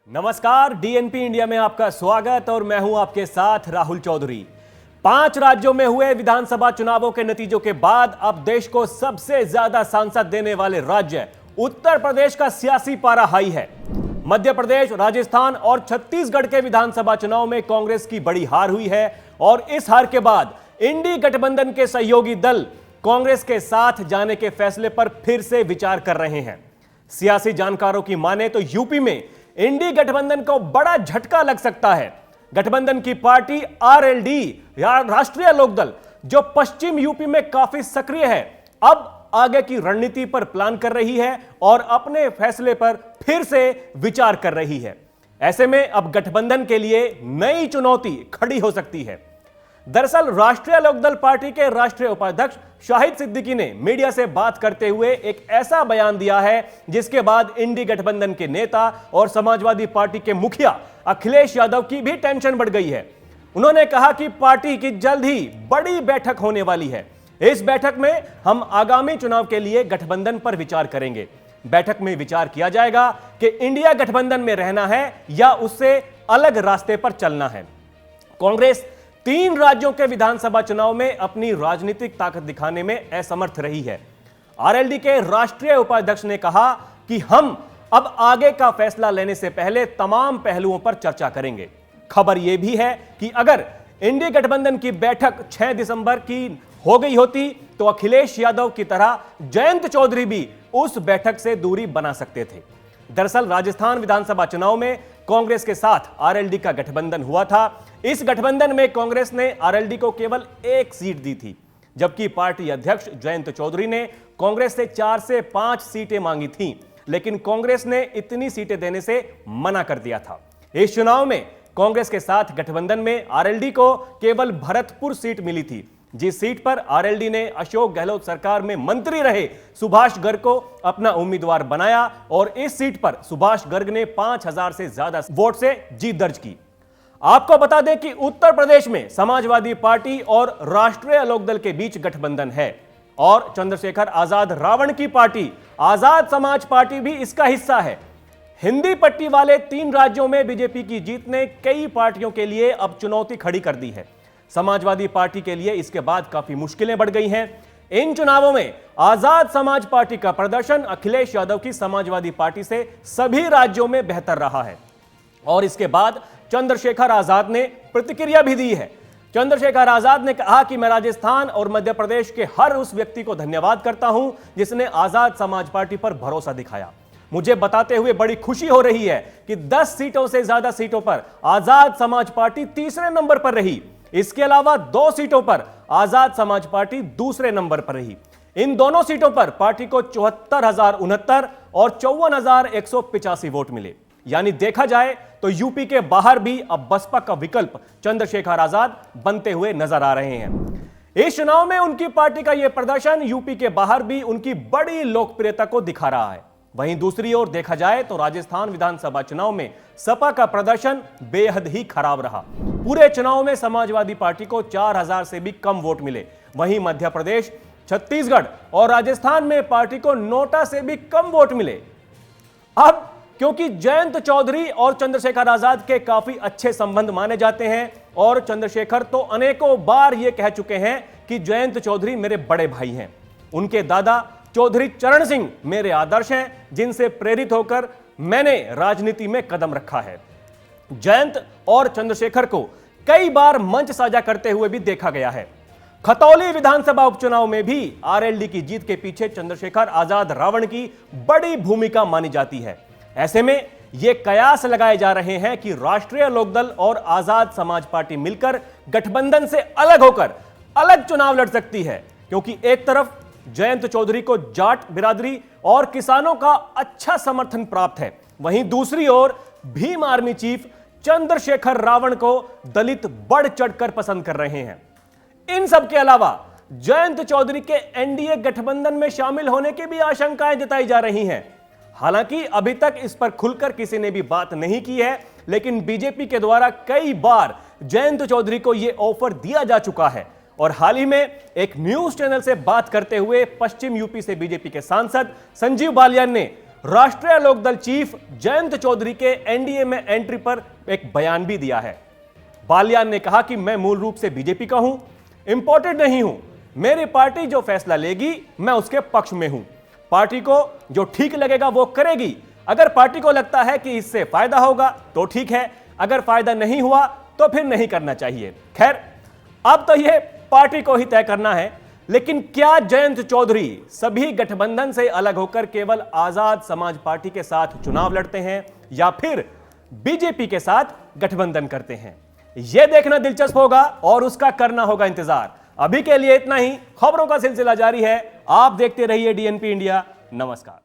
नमस्कार, DNP India में आपका स्वागत और मैं हूं आपके साथ राहुल चौधरी। 5 राज्यों में हुए विधानसभा चुनावों के नतीजों के बाद अब देश को सबसे ज्यादा सांसद देने वाले राज्य उत्तर प्रदेश का सियासी पारा हाई है। मध्य प्रदेश, राजस्थान और छत्तीसगढ़ के विधानसभा चुनाव में कांग्रेस की बड़ी हार हुई है और इस हार के बाद इंडी गठबंधन के सहयोगी दल कांग्रेस के साथ जाने के फैसले पर फिर से विचार कर रहे हैं। सियासी जानकारों की माने तो यूपी में इंडी गठबंधन को बड़ा झटका लग सकता है। गठबंधन की पार्टी आरएलडी या राष्ट्रीय लोकदल, जो पश्चिम यूपी में काफी सक्रिय है, अब आगे की रणनीति पर प्लान कर रही है और अपने फैसले पर फिर से विचार कर रही है। ऐसे में अब गठबंधन के लिए नई चुनौती खड़ी हो सकती है। दरअसल राष्ट्रीय लोकदल पार्टी के राष्ट्रीय उपाध्यक्ष शाहिद सिद्दीकी ने मीडिया से बात करते हुए एक ऐसा बयान दिया है जिसके बाद इंडी गठबंधन के नेता और समाजवादी पार्टी के मुखिया अखिलेश यादव की भी टेंशन बढ़ गई है। उन्होंने कहा कि पार्टी की जल्द ही बड़ी बैठक होने वाली है। इस बैठक में हम आगामी चुनाव के लिए गठबंधन पर विचार करेंगे। बैठक में विचार किया जाएगा कि इंडिया गठबंधन में रहना है या उससे अलग रास्ते पर चलना है। कांग्रेस 3 राज्यों के विधानसभा चुनाव में अपनी राजनीतिक ताकत दिखाने में असमर्थ रही है। आरएलडी के राष्ट्रीय उपाध्यक्ष ने कहा कि हम अब आगे का फैसला लेने से पहले तमाम पहलुओं पर चर्चा करेंगे। खबर यह भी है कि अगर इंडी गठबंधन की बैठक 6 दिसंबर की हो गई होती तो अखिलेश यादव की तरह जयंत चौधरी भी उस बैठक से दूरी बना सकते थे। दरअसल राजस्थान विधानसभा चुनाव में कांग्रेस के साथ आरएलडी का गठबंधन हुआ था। इस गठबंधन में कांग्रेस ने आरएलडी को केवल 1 सीट दी थी, जबकि पार्टी अध्यक्ष जयंत चौधरी ने कांग्रेस से 4 से 5 सीटें मांगी थीं, लेकिन कांग्रेस ने इतनी सीटें देने से मना कर दिया था। इस चुनाव में कांग्रेस के साथ गठबंधन में आरएलडी को केवल भरतपुर सीट मिली थी, जिस सीट पर आरएलडी ने अशोक गहलोत सरकार में मंत्री रहे सुभाष गर्ग को अपना उम्मीदवार बनाया और इस सीट पर सुभाष गर्ग ने 5000 से ज्यादा वोट से जीत दर्ज की। आपको बता दें कि उत्तर प्रदेश में समाजवादी पार्टी और राष्ट्रीय लोकदल के बीच गठबंधन है और चंद्रशेखर आजाद रावण की पार्टी आजाद समाज पार्टी भी इसका हिस्सा है। हिंदी पट्टी वाले 3 राज्यों में बीजेपी की जीत ने कई पार्टियों के लिए अब चुनौती खड़ी कर दी है। समाजवादी पार्टी के लिए इसके बाद काफी मुश्किलें बढ़ गई हैं। इन चुनावों में आजाद समाज पार्टी का प्रदर्शन अखिलेश यादव की समाजवादी पार्टी से सभी राज्यों में बेहतर रहा है और इसके बाद चंद्रशेखर आजाद ने प्रतिक्रिया भी दी है। चंद्रशेखर आजाद ने कहा कि मैं राजस्थान और मध्य प्रदेश के हर उस व्यक्ति को धन्यवाद करता हूं जिसने आजाद समाज पार्टी पर भरोसा दिखाया। मुझे बताते हुए बड़ी खुशी हो रही है कि 10 सीटों से ज्यादा सीटों पर आजाद समाज पार्टी तीसरे नंबर पर रही। इसके अलावा 2 सीटों पर आजाद समाज पार्टी दूसरे नंबर पर रही। इन दोनों सीटों पर पार्टी को 74,069 और 54,185 वोट मिले। यानी देखा जाए तो यूपी के बाहर भी अब बसपा का विकल्प चंद्रशेखर आजाद बनते हुए नजर आ रहे हैं। इस चुनाव में उनकी पार्टी का यह प्रदर्शन यूपी के बाहर भी उनकी बड़ी लोकप्रियता को दिखा रहा है। वहीं दूसरी ओर देखा जाए तो राजस्थान विधानसभा चुनाव में सपा का प्रदर्शन बेहद ही खराब रहा। पूरे चुनाव में समाजवादी पार्टी को 4000 से भी कम वोट मिले। वहीं मध्य प्रदेश, छत्तीसगढ़ और राजस्थान में पार्टी को नोटा से भी कम वोट मिले। अब क्योंकि जयंत चौधरी और चंद्रशेखर आजाद के काफी अच्छे संबंध माने जाते हैं और चंद्रशेखर तो अनेकों बार यह कह चुके हैं कि जयंत चौधरी मेरे बड़े भाई हैं। उनके दादा चौधरी चरण सिंह मेरे आदर्श हैं, जिनसे प्रेरित होकर मैंने राजनीति में कदम रखा है। जयंत और चंद्रशेखर को कई बार मंच साझा करते हुए भी देखा गया है। खतौली विधानसभा उपचुनाव में भी आरएलडी की जीत के पीछे चंद्रशेखर आजाद रावण की बड़ी भूमिका मानी जाती है। ऐसे में यह कयास लगाए जा रहे हैं कि राष्ट्रीय लोकदल और आजाद समाज पार्टी मिलकर गठबंधन से अलग होकर अलग चुनाव लड़ सकती है, क्योंकि एक तरफ जयंत चौधरी को जाट बिरादरी और किसानों का अच्छा समर्थन प्राप्त है, वहीं दूसरी ओर भीम आर्मी चीफ चंद्रशेखर रावण को दलित बढ़ चढ़कर पसंद कर रहे हैं। इन सब के अलावा जयंत चौधरी के एनडीए गठबंधन में शामिल होने की भी आशंकाएं जताई जा रही हैं। हालांकि अभी तक इस पर खुलकर किसी ने भी बात नहीं की है, लेकिन बीजेपी के द्वारा कई बार जयंत चौधरी को यह ऑफर दिया जा चुका है और हाल ही में एक न्यूज चैनल से बात करते हुए पश्चिम यूपी से बीजेपी के सांसद संजीव बालियान ने राष्ट्रीय लोकदल चीफ जयंत चौधरी के एनडीए में एंट्री पर एक बयान भी दिया है। बालियान ने कहा कि मैं मूल रूप से बीजेपी का हूं, इंपॉर्टेंट नहीं हूं। मेरी पार्टी जो फैसला लेगी मैं उसके पक्ष में हूं। पार्टी को जो ठीक लगेगा वो करेगी। अगर पार्टी को लगता है कि इससे फायदा होगा तो ठीक है, अगर फायदा नहीं हुआ तो फिर नहीं करना चाहिए। खैर, अब तो यह पार्टी को ही तय करना है। लेकिन क्या जयंत चौधरी सभी गठबंधन से अलग होकर केवल आजाद समाज पार्टी के साथ चुनाव लड़ते हैं या फिर बीजेपी के साथ गठबंधन करते हैं? यह देखना दिलचस्प होगा और उसका करना होगा इंतजार। अभी के लिए इतना ही। खबरों का सिलसिला जारी है। आप देखते रहिए डीएनपी इंडिया। नमस्कार।